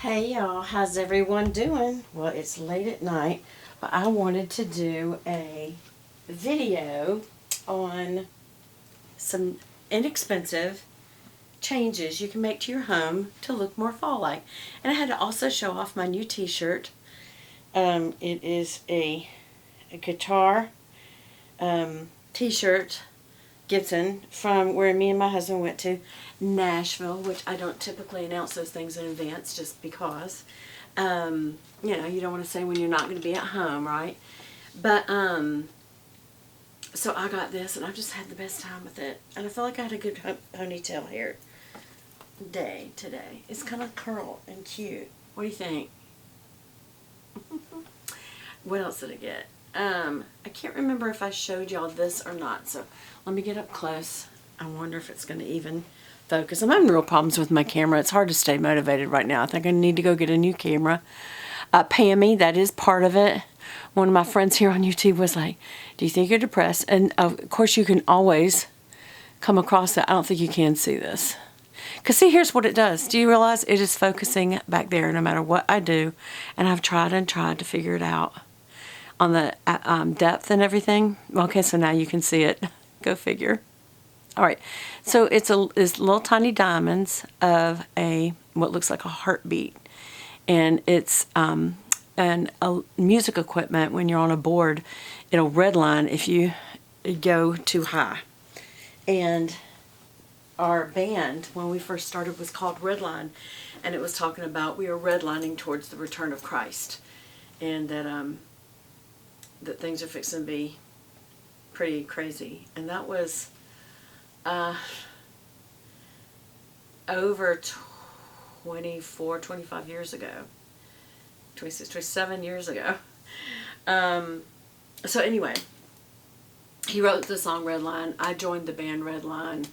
Hey y'all, how's everyone doing? Well, it's late at night, but I wanted to do a video on some inexpensive changes you can make to your home to look more fall-like. And I had to also show off my new t-shirt. It is a guitar t-shirt Gibson from where me and my husband went to Nashville, which I don't typically announce those things in advance just because. You know, you don't want to say when you're not going to be at home, right? But, so I got this and I've just had the best time with it. And I feel like I had a good ponytail hair day today. It's kind of curled and cute. What do you think? What else did I get? I can't remember if I showed y'all this or not, so let me get up close. I wonder if it's going to even focus. I'm having real problems with my camera. It's hard to stay motivated right now. I think I need to go get a new camera. Pammy, that is part of it. One of my friends here on YouTube was like, do you think you're depressed? And of course you can always come across that. I don't think you can see this. Because see, here's what it does. Do you realize it is focusing back there no matter what I do? And I've tried and tried to figure it out on the depth and everything. Okay, so now you can see it. Go figure. All right, so it's little tiny diamonds of what looks like a heartbeat, and it's a music equipment. When you're on a board, it'll redline if you go too high. And our band, when we first started, was called Redline, and it was talking about we are redlining towards the return of Christ, and that things are fixing to be pretty crazy. And that was over 24, 25 years ago. 26, 27 years ago. So anyway, he wrote the song Redline. I joined the band Redline.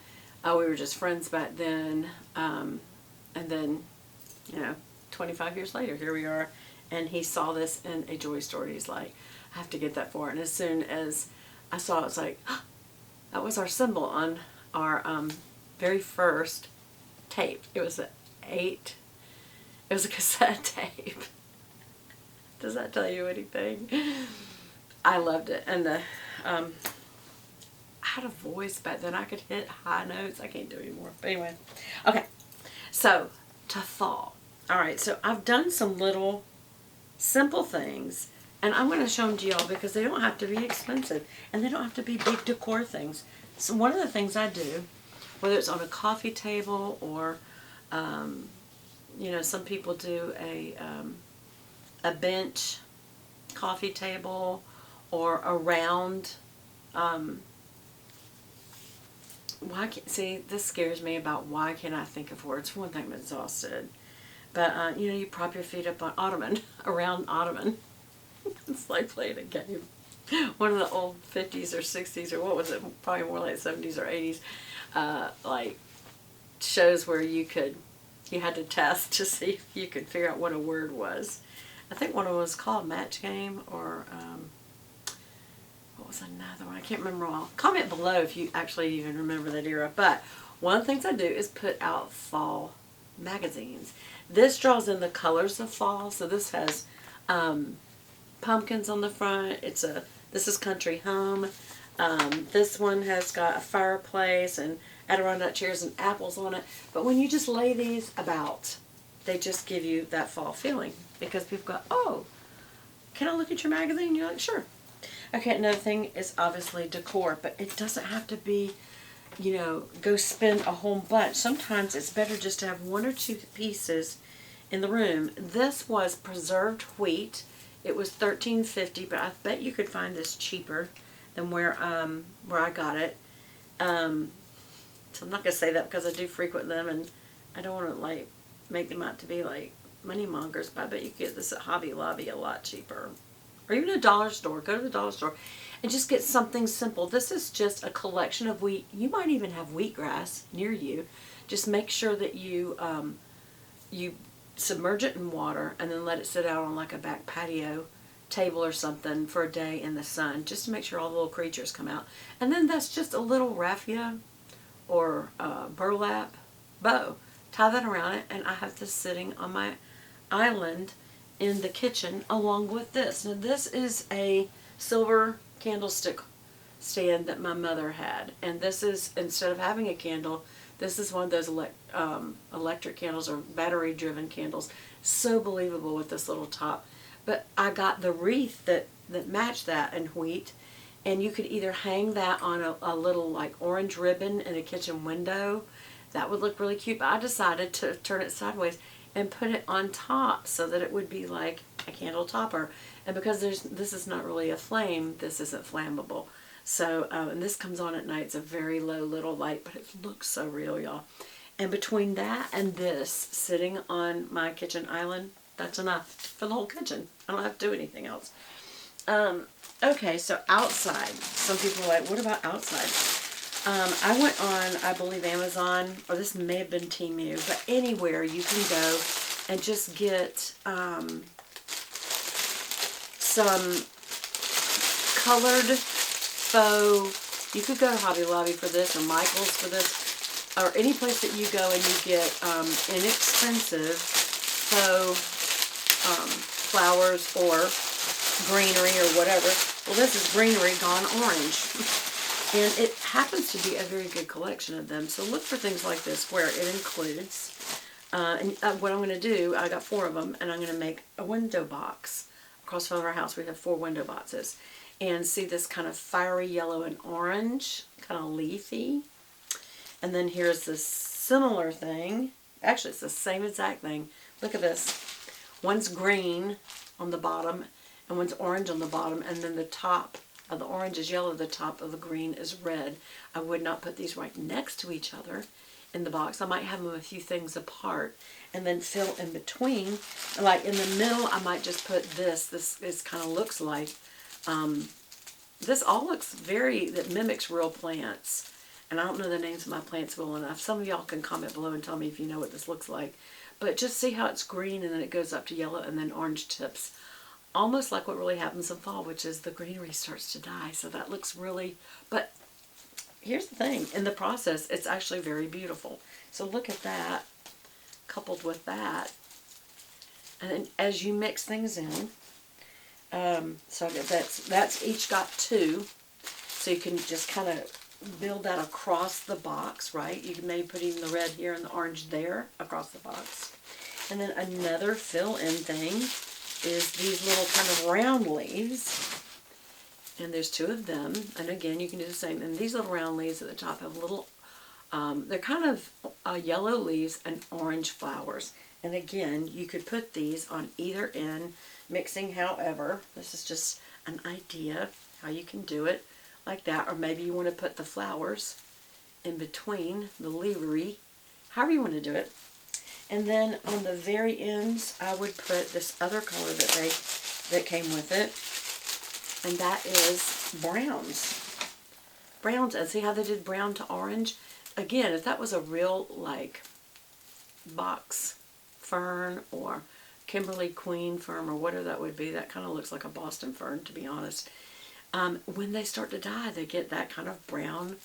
We were just friends back then. And then, 25 years later, here we are. And he saw this in a Joy Story. He's like, I have to get that for it. And as soon as I saw it, it's like, oh, that was our symbol on our very first tape. It was a cassette tape. Does that tell you anything? I loved it. And I had a voice back then. I could hit high notes. I can't do it anymore. But anyway. Okay. So, to fall. Alright, so I've done some little simple things. And I'm going to show them to y'all because they don't have to be expensive. And they don't have to be big decor things. So one of the things I do, whether it's on a coffee table or, some people do a bench coffee table or a round, see, this scares me about why can't I think of words. For one thing, I'm exhausted. But, you prop your feet up on ottoman, a round ottoman. It's like playing a game. One of the old 50s or 60s or what was it? Probably more like 70s or 80s. Like shows where you had to test to see if you could figure out what a word was. I think one of them was called Match Game or what was another one? I can't remember all. Comment below if you actually even remember that era. But one of the things I do is put out fall magazines. This draws in the colors of fall. So this has pumpkins on the front. This is Country Home. This one has got a fireplace and Adirondack chairs and apples on it. But when you just lay these about, they just give you that fall feeling. Because people go, oh, can I look at your magazine? You're like, sure. Okay, another thing is obviously decor. But it doesn't have to be, go spend a whole bunch. Sometimes it's better just to have one or two pieces in the room. This was preserved wheat. It was $13.50, but I bet you could find this cheaper than where I got it. So I'm not going to say that because I do frequent them, and I don't want to make them out to be like money mongers. But I bet you could get this at Hobby Lobby a lot cheaper, or even a dollar store. Go to the dollar store and just get something simple. This is just a collection of wheat. You might even have wheatgrass near you. Just make sure that you submerge it in water and then let it sit out on like a back patio table or something for a day in the sun, just to make sure all the little creatures come out. And then that's just a little raffia or burlap bow. Tie that around it, and I have this sitting on my island in the kitchen along with this. Now this is a silver candlestick stand that my mother had, and this is, instead of having a candle, this is one of those electric candles or battery driven candles. So believable with this little top. But I got the wreath that matched that in wheat, and you could either hang that on a little like orange ribbon in a kitchen window. That would look really cute, but I decided to turn it sideways and put it on top so that it would be like a candle topper. And because this is not really a flame, this isn't flammable. So, and this comes on at night. It's a very low little light, but it looks so real, y'all. And between that and this sitting on my kitchen island, that's enough for the whole kitchen. I don't have to do anything else. Okay, so outside. Some people are like, what about outside? I went on, I believe, Amazon, or this may have been Temu, but anywhere you can go and just get some colored faux. You could go to Hobby Lobby for this, or Michael's for this, or any place that you go and you get inexpensive faux flowers or greenery or whatever. Well, this is greenery gone orange. And it happens to be a very good collection of them. So look for things like this where it includes, what I'm going to do, I got 4 of them, and I'm going to make a window box. Across from our house we have 4 window boxes. And see this kind of fiery yellow and orange, kind of leafy. And then here's this similar thing. Actually, it's the same exact thing. Look at this. One's green on the bottom, and one's orange on the bottom, and then the top of the orange is yellow, the top of the green is red. I would not put these right next to each other in the box. I might have them a few things apart, and then fill in between. Like in the middle, I might just put this. This kind of looks like, this all looks that mimics real plants. And I don't know the names of my plants well enough. Some of y'all can comment below and tell me if you know what this looks like. But just see how it's green, and then it goes up to yellow, and then orange tips. Almost like what really happens in fall, which is the greenery starts to die. So that looks really, but here's the thing. In the process, it's actually very beautiful. So look at that, coupled with that. And then as you mix things in, so that's each got 2. So you can just kind of build that across the box, right? You can maybe put even the red here and the orange there across the box. And then another fill-in thing is these little kind of round leaves. And there's 2 of them. And again, you can do the same. And these little round leaves at the top have little, they're kind of yellow leaves and orange flowers. And again, you could put these on either end, mixing however. This is just an idea how you can do it like that. Or maybe you want to put the flowers in between the leavery, however you want to do it. And then on the very ends, I would put this other color that came with it, and that is browns. Browns, and see how they did brown to orange? Again, if that was a real, like, box fern or Kimberly Queen fern or whatever that would be, that kind of looks like a Boston fern, to be honest. When they start to die, they get that kind of brown,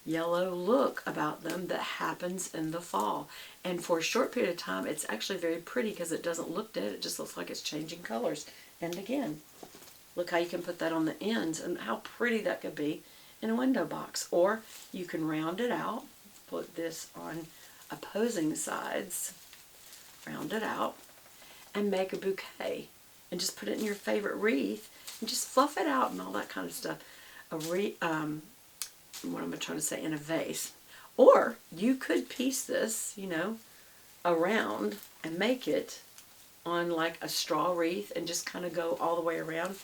yellow look about them that happens in the fall. And for a short period of time, it's actually very pretty because it doesn't look dead. It just looks like it's changing colors. And again, look how you can put that on the ends and how pretty that could be in a window box. Or you can round it out, put this on opposing sides, round it out, and make a bouquet. And just put it in your favorite wreath and just fluff it out and all that kind of stuff. What am I trying to say? In a vase. Or you could piece this, you know, around and make it on like a straw wreath and just kind of go all the way around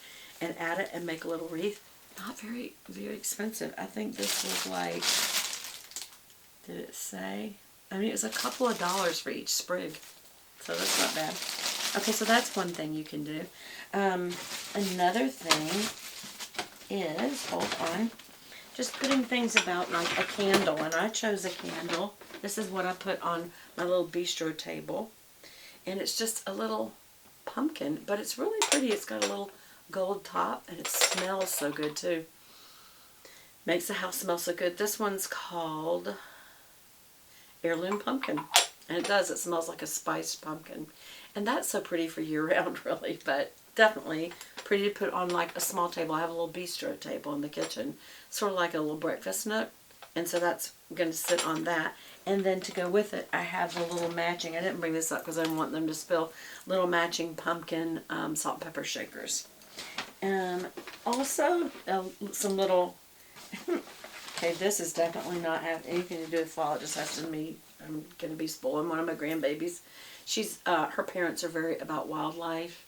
and add it and make a little wreath. Not very, very expensive. I think this was like, did it say? I mean, it was a couple of dollars for each sprig. So that's not bad. Okay, so that's one thing you can do. Another thing is, hold on, just putting things about like a candle. And I chose a candle. This is what I put on my little bistro table. And it's just a little pumpkin, but it's really pretty. It's got a little gold top, and it smells so good too. Makes the house smell so good. This one's called Heirloom Pumpkin. And it does. It smells like a spiced pumpkin. And that's so pretty for year-round, really. But definitely pretty to put on like a small table. I have a little bistro table in the kitchen. Sort of like a little breakfast nook. And so that's going to sit on that. And then to go with it, I have the little matching. I didn't bring this up because I didn't want them to spill. Little matching pumpkin salt and pepper shakers. Also, some little... Okay, this is definitely not have anything to do with fall. It just has to be... I'm going to be spoiling one of my grandbabies. She's her parents are very about wildlife.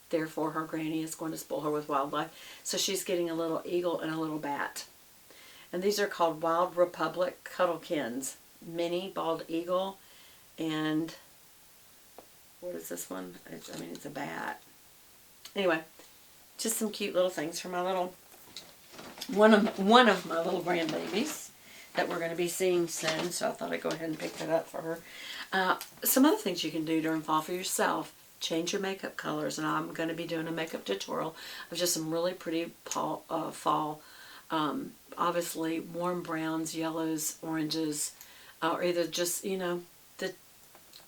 Therefore, her granny is going to spoil her with wildlife. So she's getting a little eagle and a little bat. And these are called Wild Republic Cuddlekins. Mini bald eagle. And what is this one? It's a bat. Anyway, just some cute little things for my little... One of my little grandbabies that we're going to be seeing soon, so I thought I'd go ahead and pick that up for her. Some other things you can do during fall for yourself. Change your makeup colors, and I'm going to be doing a makeup tutorial of just some really pretty fall, obviously warm browns, yellows, oranges, or either just, you know,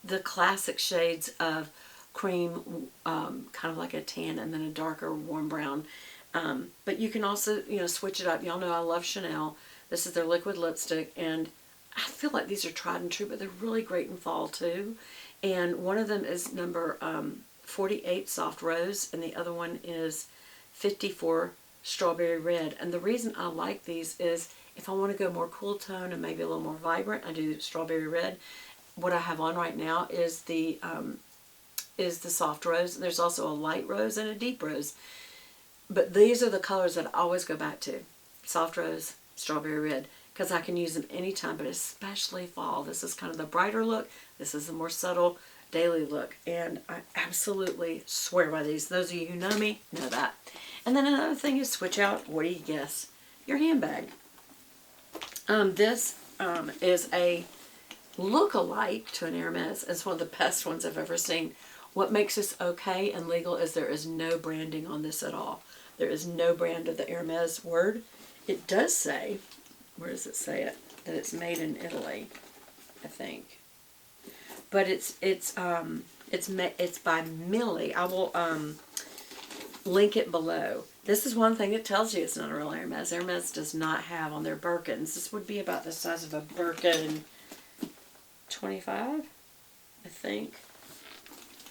the classic shades of cream, kind of like a tan, and then a darker warm brown. But you can also, you know, switch it up. Y'all know I love Chanel. This is their liquid lipstick, and I feel like these are tried and true, but they're really great in fall too. And one of them is number 48 Soft Rose, and the other one is 54 Strawberry Red. And the reason I like these is if I want to go more cool tone and maybe a little more vibrant, I do Strawberry Red. What I have on right now is the Soft Rose. There's also a light rose and a deep rose. But these are the colors that I always go back to. Soft Rose, Strawberry Red. Because I can use them anytime, but especially fall. This is kind of the brighter look. This is the more subtle daily look. And I absolutely swear by these. Those of you who know me know that. And then another thing is switch out, what do you guess? Your handbag. This is a look-alike to an Hermes. It's one of the best ones I've ever seen. What makes this okay and legal is there is no branding on this at all. There is no brand of the Hermes word. It does say, where does it say it? That it's made in Italy, I think. But it's by Mille. I will link it below. This is one thing that tells you it's not a real Hermes. Hermes does not have on their Birkins. This would be about the size of a Birkin 25, I think.